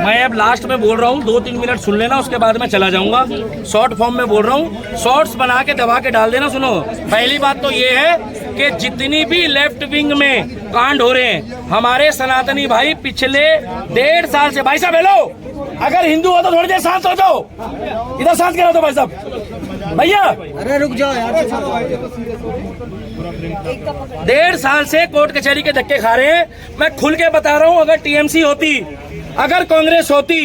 मैं अब लास्ट में बोल रहा हूँ, 2-3 मिनट सुन लेना, उसके बाद मैं चला जाऊंगा। शॉर्ट फॉर्म में बोल रहा हूँ, शॉर्ट्स बना के दबा के डाल देना। सुनो, पहली बात तो ये है कि जितनी भी लेफ्ट विंग में कांड हो रहे हैं, हमारे सनातनी भाई पिछले 1.5 साल से, भाई साहब हेलो, अगर हिंदू हो तो थोड़ी देर शांत हो जाओ, इधर शांत करा दो भाई साहब, भैया अरे रुक जाओ यार। 1.5 साल से कोर्ट कचहरी के धक्के खा रहे हैं। मैं खुल के बता रहा हूँ, अगर टीएमसी होती, अगर कांग्रेस होती,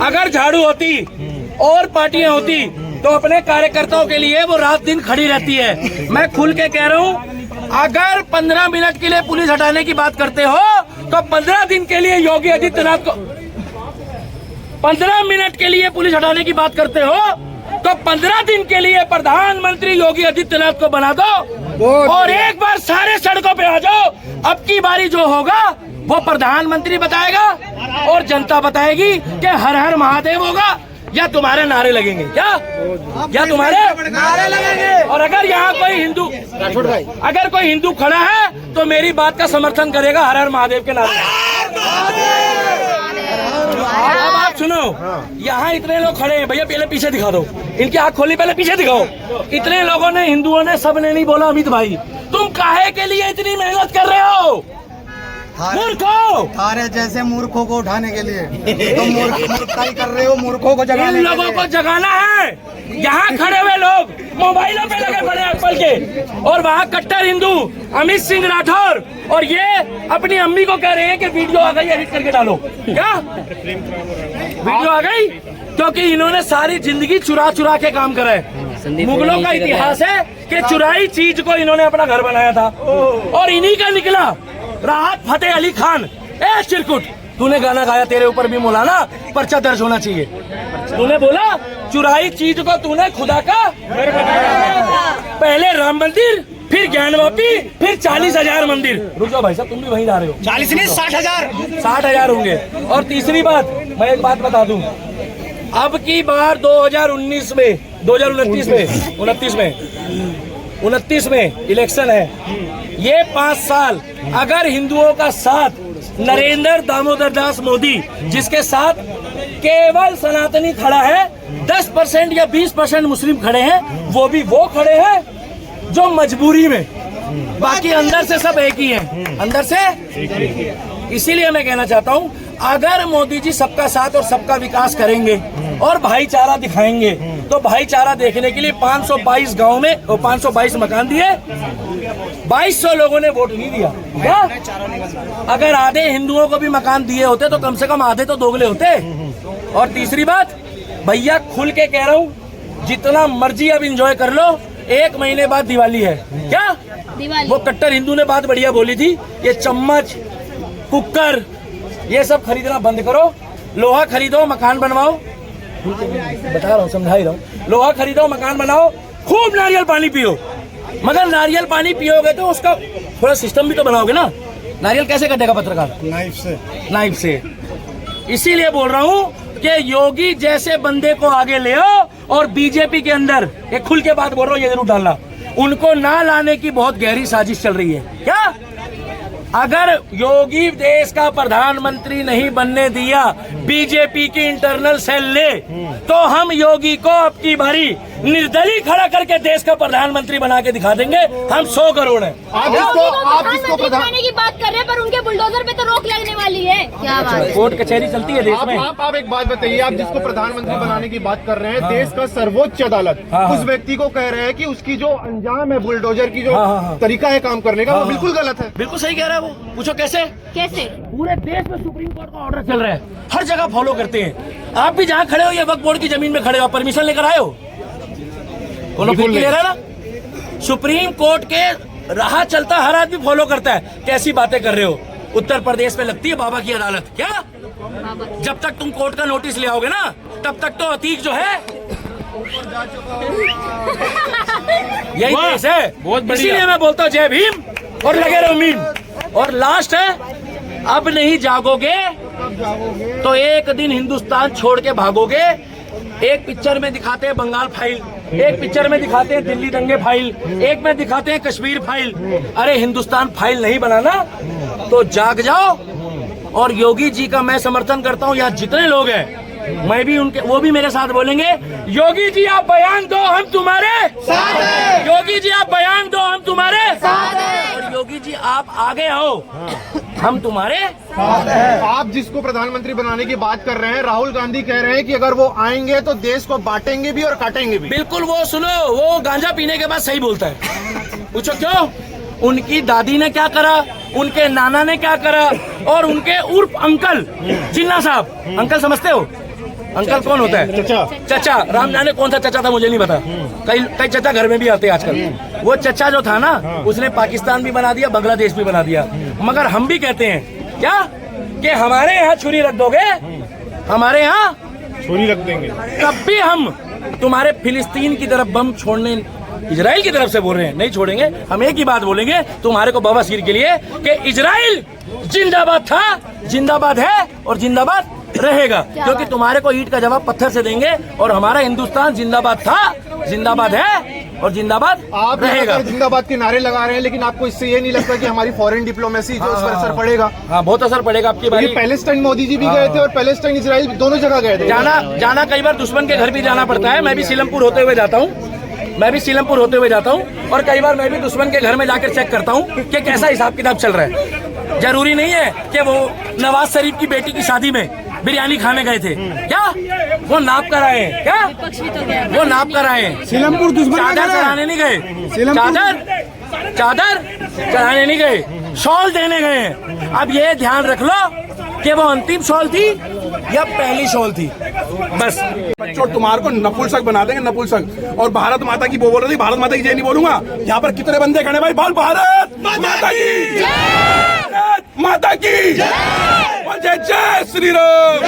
अगर झाड़ू होती और पार्टियां होती तो अपने कार्यकर्ताओं के लिए वो रात दिन खड़ी रहती है। मैं खुल के कह रहा हूँ, अगर 15 मिनट के लिए पुलिस हटाने की बात करते हो तो 15 दिन के लिए योगी आदित्यनाथ को, 15 मिनट के लिए पुलिस हटाने की बात करते हो तो 15 दिन के लिए प्रधानमंत्री योगी आदित्यनाथ को बना दो और एक बार सारे सड़कों पे आ जाओ। अब की बारी जो होगा वो प्रधानमंत्री बताएगा और जनता बताएगी कि हर हर महादेव होगा या तुम्हारे नारे लगेंगे। क्या तुम्हारे नारे लगेंगे? और अगर यहाँ कोई हिंदू, अगर कोई हिंदू खड़ा है तो मेरी बात का समर्थन करेगा, हर हर महादेव के नारे। अब आप सुनो, यहाँ इतने लोग खड़े हैं, भैया पहले पीछे दिखा दो, इनकी आँख खोली, पहले पीछे दिखाओ। इतने लोगों ने, हिंदुओं ने, सबने नहीं बोला अमित भाई तुम काहे के लिए इतनी मेहनत कर रहे हो? मूर्खों, थारे जैसे मूर्खों को उठाने के लिए तुम मूर्खताई कर रहे हो, मूर्खों को जगाने इन लोगों को जगाना है। यहाँ खड़े हुए लोग मोबाइलों पे लगे पड़े एप्पल के, और वहाँ कट्टर हिंदू अमित सिंह राठौर और ये अपनी अम्मी को कह रहे हैं कि वीडियो आ गई, एडिट करके डालो। क्या वीडियो आ गई? क्योंकि इन्होंने सारी जिंदगी चुरा चुरा के काम करा है। मुगलों का इतिहास है कि चुराई चीज को इन्होंने अपना घर बनाया था, और इन्हीं का निकला राहत फतेह अली खान। ए चिरकुट, तूने गाना गाया, तेरे ऊपर भी मौलाना पर्चा दर्ज होना चाहिए। तूने बोला चुराई चीज को तूने खुदा का पहले राम मंदिर, फिर ज्ञानवापी, फिर 40,000 मंदिर। रुक जाओ भाई साहब, तुम भी वहीं जा रहे हो। 40 नहीं 60,000 60,000 होंगे। और तीसरी बात, मैं एक बात बता दूं, अब की बार 2029 में इलेक्शन है। ये 5 साल अगर हिंदुओं का साथ नरेंद्र दामोदर दास मोदी, जिसके साथ केवल सनातनी खड़ा है, 10% या 20% मुस्लिम खड़े हैं, वो भी वो खड़े हैं जो मजबूरी में, बाकी अंदर से सब एक ही हैं, अंदर से। इसीलिए मैं कहना चाहता हूं, अगर मोदी जी सबका साथ और सबका विकास करेंगे और भाईचारा दिखाएंगे, तो भाईचारा देखने के लिए 522 गांव में 522 मकान दिए, 2200 लोगों ने वोट नहीं दिया। क्या अगर आधे हिंदुओं को भी मकान दिए होते तो कम से कम आधे तो दोगले होते। और तीसरी बात, भैया खुल के कह रहा हूँ, जितना मर्जी अब एंजॉय कर लो, 1 महीने बाद दिवाली है। क्या वो कट्टर हिंदू ने बात बढ़िया बोली थी, ये चम्मच, कुकर, ये सब खरीदना बंद करो, लोहा खरीदो, मकान बनवाओ। बता रहा हूँ, समझा ही रहा हूँ। लोहा खरीदो, मकान बनाओ, खूब नारियल पानी पियो। मगर नारियल पानी पियोगे तो उसका थोड़ा सिस्टम भी तो बनाओगे ना। नारियल कैसे कटेगा पत्रकार? नाइफ से। इसीलिए बोल रहा हूँ कि योगी जैसे बंदे को आगे ले आओ, और बीजेपी के अंदर एक खुल के बात बोल रहा हूँ, ये जरूर डालना, उनको ना लाने की बहुत गहरी साजिश चल रही है। क्या अगर योगी देश का प्रधानमंत्री नहीं बनने दिया बीजेपी की इंटरनल सेल ने, तो हम योगी को अब की बारी निर्दलीय खड़ा करके देश का प्रधानमंत्री बना के दिखा देंगे। हम 100 करोड़ हैं। आप जिसको बनाने की बात कर रहे हैं, पर उनके बुलडोजर पे तो रोक लगने वाली है। क्या बात है? कोर्ट कचहरी चलती है देश में। आप एक बात बताइए, आप जिसको प्रधानमंत्री बनाने की बात कर रहे हैं, देश का सर्वोच्च अदालत उस व्यक्ति को कह रहे हैं कि उसकी जो अंजाम है, बुलडोजर की जो तरीका है काम करने का, वो बिल्कुल गलत है। बिल्कुल सही कह रहा है वो। पूछो कैसे? पूरे देश में सुप्रीम कोर्ट का ऑर्डर चल रहा है, हर जगह फॉलो करते हैं। आप भी जहाँ खड़े हो, ये वक्फ बोर्ड की जमीन में खड़े हो, परमिशन लेकर आए हो? कोनो फिर ले रहा ना? सुप्रीम कोर्ट के राह चलता हर आदमी फॉलो करता है। कैसी बातें कर रहे हो? उत्तर प्रदेश में लगती है बाबा की अदालत। क्या जब तक तुम कोर्ट का नोटिस ले आओगे ना, तब तक तो अतीक जो है यही देश है। इसीलिए मैं बोलता हूँ जय भीम और लगे रहो मीम। और लास्ट है, अब नहीं जागोगे तो एक दिन हिंदुस्तान छोड़ के भागोगे। एक पिक्चर में दिखाते हैं बंगाल फाइल, एक पिक्चर में दिखाते हैं दिल्ली दंगे फाइल, एक में दिखाते हैं कश्मीर फाइल। अरे हिंदुस्तान फाइल नहीं बनाना तो जाग जाओ और योगी जी का मैं समर्थन करता हूँ। यहाँ जितने लोग हैं मैं भी उनके, वो भी मेरे साथ बोलेंगे, योगी जी आप बयान दो हम तुम्हारे साथ हैं। योगी जी आप बयान दो हम तुम्हारे साथ हैं। और योगी जी आप आगे आओ हम तुम्हारे साथ हैं। आप जिसको प्रधानमंत्री बनाने की बात कर रहे हैं, राहुल गांधी कह रहे हैं कि अगर वो आएंगे तो देश को बांटेंगे भी और काटेंगे भी। बिल्कुल, वो सुनो, वो गांजा पीने के बाद सही बोलता है। पूछो क्यों? उनकी दादी ने क्या करा, उनके नाना ने क्या करा, और उनके उर्फ अंकल जिन्ना साहब, अंकल समझते हो अंकल कौन होता है? चचा। राम जाने कौन सा चचा था, मुझे नहीं पता। कई चचा घर में भी आते हैं आजकल। वो चचा जो था ना, उसने पाकिस्तान भी बना दिया, बांग्लादेश भी बना दिया। मगर हम भी कहते हैं क्या कि हमारे यहाँ छुरी रख दोगे, हमारे यहाँ छुरी रख देंगे। तब भी हम तुम्हारे फिलिस्तीन की तरफ बम छोड़ने, इजराइल की तरफ से बोल रहे हैं, नहीं छोड़ेंगे। हम एक ही बात बोलेंगे तुम्हारे को बवासीर के लिए कि इजराइल जिंदाबाद था, जिंदाबाद है और जिंदाबाद रहेगा। क्योंकि तुम्हारे को ईंट का जवाब पत्थर से देंगे, और हमारा हिंदुस्तान जिंदाबाद था, जिंदाबाद है और जिंदाबाद आप रहेगा। जिंदाबाद के नारे लगा रहे हैं, लेकिन आपको इससे ये नहीं लगता कि हमारी फॉरेन डिप्लोमेसी जो उस पर असर पड़ेगा? हाँ, बहुत असर पड़ेगा आपकी बारी। पैलेस्टाइन मोदी जी भी गए थे और पैलेस्टाइन इजराइल दोनों जगह गए थे। जाना कई बार दुश्मन के घर भी जाना पड़ता है। मैं भी सीलमपुर होते हुए जाता हूँ, और कई बार मैं भी दुश्मन के घर में जाकर चेक करता हूँ कि कैसा हिसाब किताब चल रहा है। जरूरी नहीं है कि वो नवाज शरीफ की बेटी की शादी में बिरयानी खाने गए थे, क्या वो नाप कर आए हैं? क्या वो नाप कर आए हैं? सीलमपुर दुश्मन चादर चढ़ाने नहीं गए, चादर चढ़ाने नहीं गए, शॉल देने गए हैं। अब ये ध्यान रख लो कि वो अंतिम शॉल थी या पहली शॉल थी, बस। बच्चों तुम्हारे को नपुंसक बना देंगे, नपुंसक। और भारत माता की वो बोल रही थी, भारत माता की जय नहीं बोलूंगा। यहाँ पर कितने बंदे खड़े भाई, बोल भारत माता की, भारत माता की, जय श्री राम।